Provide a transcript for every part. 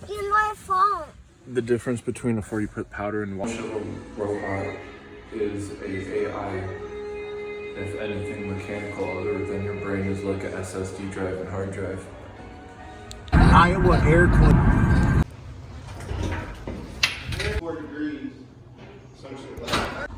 In my phone. The difference between before you put powder and water. A robot is a AI, if anything mechanical other than your brain is like a SSD drive and hard drive. Iowa air quality. 4 degrees, some shit like that.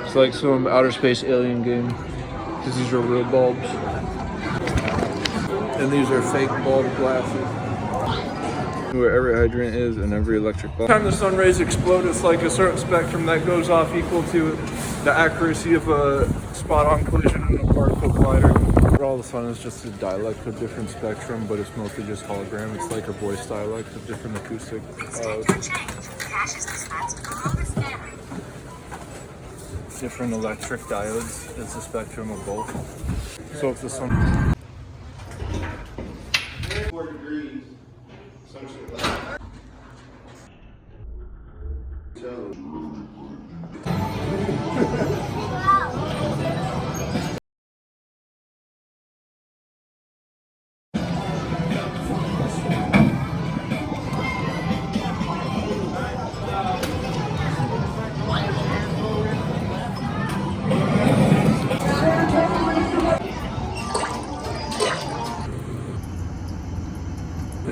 It's like some outer space alien game, because these are real bulbs. And these are fake bulb glasses. Where every hydrant is and every electric bulb. Every time the sun rays explode, it's like a certain spectrum that goes off equal to the accuracy of a spot-on collision in a particle collider. All the sun is just a dialect of different spectrum, but it's mostly just hologram. It's like a voice dialect of different acoustic. Different electric diodes is the spectrum of both. So if the sun 4 degrees, some shit like that.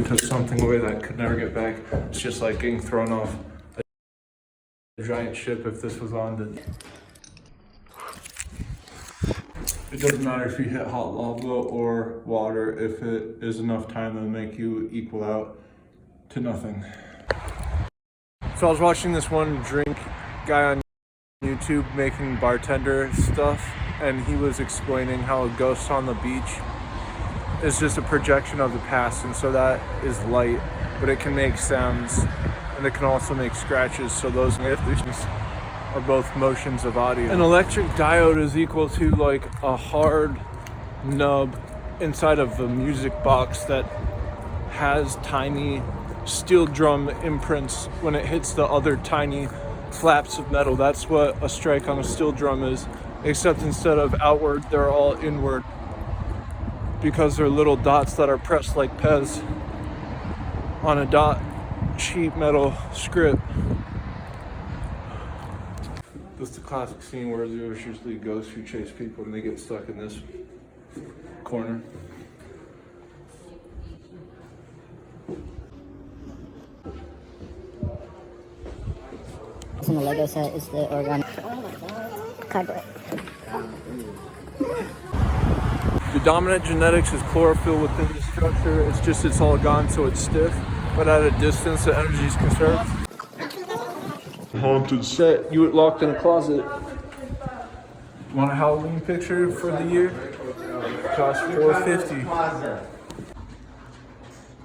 and took something away that could never get back. It's just like getting thrown off a giant ship if this was on the... It doesn't matter if you hit hot lava or water, if it is enough time to make you equal out to nothing. So I was watching this one drink guy on YouTube making bartender stuff, and he was explaining how a ghost on the beach is just a projection of the past, and so that is light, but it can make sounds and it can also make scratches, so those waves are both motions of audio. An electric diode is equal to like a hard nub inside of a music box that has tiny steel drum imprints when it hits the other tiny flaps of metal. That's what a strike on a steel drum is, except instead of outward, they're all inward, because they're little dots that are pressed like Pez on a dot sheet metal script. This is the classic scene where there's usually ghosts who chase people and they get stuck in this corner. In the Lego set is the origami cardboard. The dominant genetics is chlorophyll within the structure. It's just it's all gone, so it's stiff, but at a distance the energy is conserved. Haunted set, you locked in a closet. Want a Halloween picture for the year? Cost $450.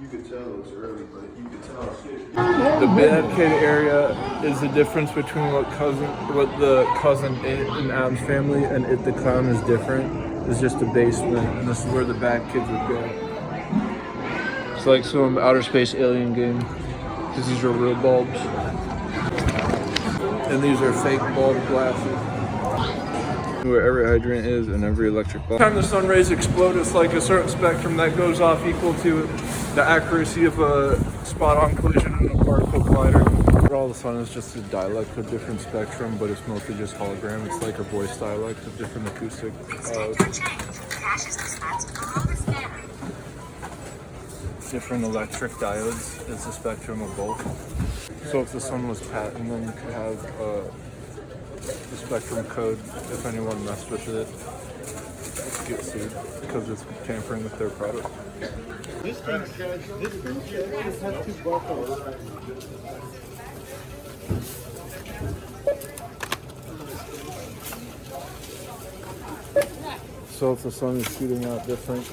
You could tell it's early, but you could tell shit. The bad kid area is the difference between what the cousin It in Adam's family and It the clown is different. It's just a basement, and this is where the bad kids would go. It's like some outer space alien game, because these are real bulbs. And these are fake bulb glasses. Where every hydrant is and every electric bulb. Every time the sun rays explode, it's like a certain spectrum that goes off equal to the accuracy of a spot-on collision in a particle collider. All the sun is just a dialect of different spectrum, but it's mostly just hologram. It's like a voice dialect of different acoustic. Different electric diodes is the spectrum of both. So if the sun was patent, then you could have the spectrum code if anyone messed with it get sued because it's tampering with their product. This thing has two buckles. So if the sun is shooting out different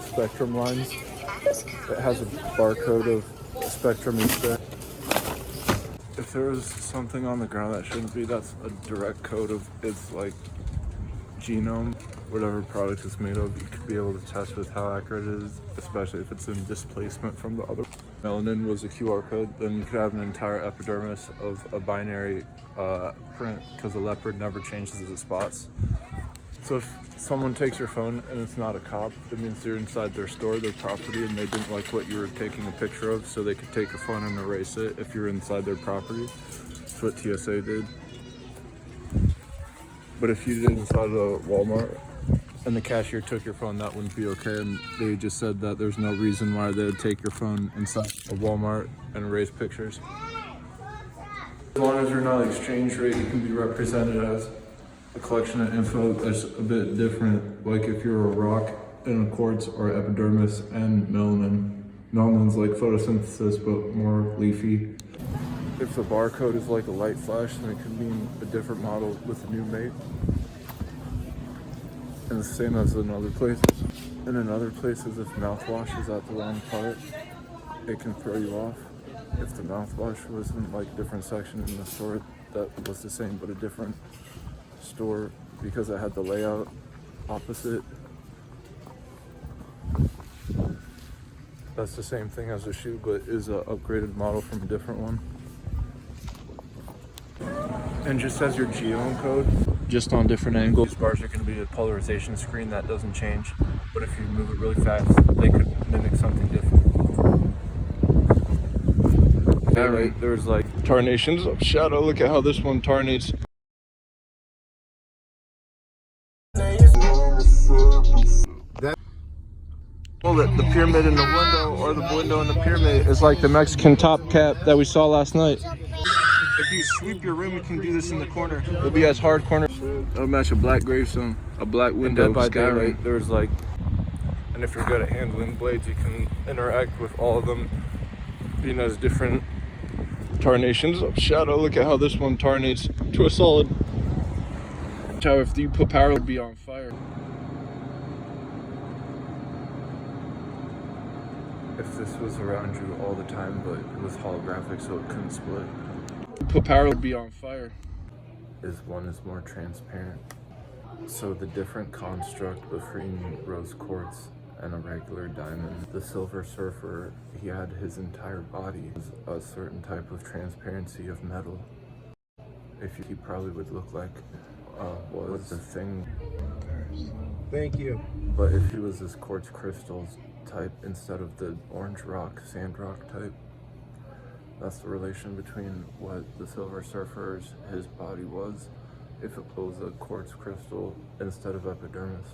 spectrum lines, it has a barcode of spectrum each day. If there was something on the ground that shouldn't be, that's a direct code of its like genome, whatever product it's made of. You could be able to test with how accurate it is, especially if it's in displacement from the other. Melanin was a QR code, then you could have an entire epidermis of a binary print, because a leopard never changes its spots. So if someone takes your phone and it's not a cop, it means you're inside their store, their property, and they didn't like what you were taking a picture of, so they could take your phone and erase it if you're inside their property. That's what TSA did. But if you did inside a Walmart and the cashier took your phone, that wouldn't be okay. And they just said that there's no reason why they would take your phone inside a Walmart and erase pictures. As long as you're not exchange rate, you can be represented as a collection of info that's a bit different. Like if you're a rock and a quartz or epidermis and melanin. Melanin's like photosynthesis, but more leafy. If the barcode is like a light flash, then it could mean a different model with a new mate. And the same as in other places. And in other places, if mouthwash is at the wrong part, it can throw you off. If the mouthwash was in like a different section in the store that was the same but a different store because it had the layout opposite. That's the same thing as a shoe, but is an upgraded model from a different one. And just as your geome code, just on different angles. These bars are going to be a polarization screen that doesn't change, but if you move it really fast, they could mimic something different. Right, there's like tarnations of shadow. Look at how this one tarnates. Well, the pyramid in the window or the window in the pyramid is like the Mexican top cap that we saw last night. If you sweep your room, you can do this in the corner. It'll be as hard corner. It'll match a black gravestone, a black window. By daylight, there's like, and if you're good at handling blades, you can interact with all of them, being as different tarnations of shadow. Look at how this one tarnates to a solid. How if you put power, it would be on fire. If this was around you all the time, but it was holographic, so it couldn't split. Put power would be on fire. One is more transparent. So the different construct between rose quartz and a regular diamond. The Silver Surfer, he had his entire body a certain type of transparency of metal. He probably would look like was the thing. Thank you. But if he was this quartz crystals type instead of the orange rock, sand rock type, that's the relation between what the Silver Surfer's his body was, if it was a quartz crystal instead of epidermis.